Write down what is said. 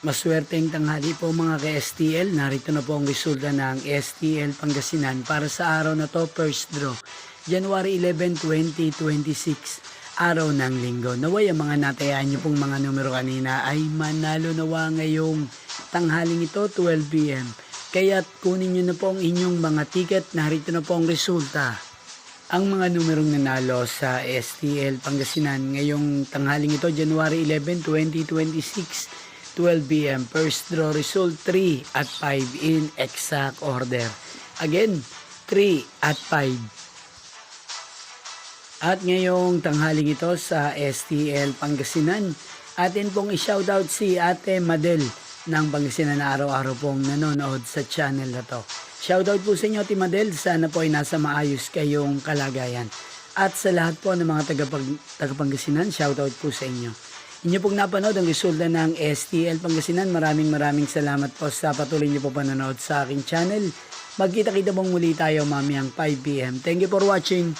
Maswerteng tanghali po mga ka-STL. Narito na po ang resulta ng STL Pangasinan para sa araw na to, first draw. January 11, 2026, araw ng linggo. Naway ang mga natayaan nyo pong mga numero kanina ay manalo nawa ngayong tanghaling ito, 12 p.m. Kaya't kunin nyo na po ang inyong mga ticket. Narito na po ang resulta. Ang mga numerong nanalo sa STL Pangasinan ngayong tanghaling ito, January 11, 2026, 12 p.m. First draw result 3 at 5 in exact order. Again, 3 at 5. At ngayong tanghaling ito sa STL Pangasinan, atin pong i-shoutout si Ate Madel ng Pangasinan na araw-araw pong nanonood sa channel na to. Shoutout po sa inyo, Ate Madel. Sana po ay nasa maayos kayong kalagayan. At sa lahat po ng mga taga-Pangasinan, shoutout po sa inyo. Inyo pong napanood ang resulta ng STL Pangasinan. Maraming salamat po sa patuloy niyo po panonood sa aking channel. Magkita-kita pong muli tayo mamayang 5 p.m. Thank you for watching.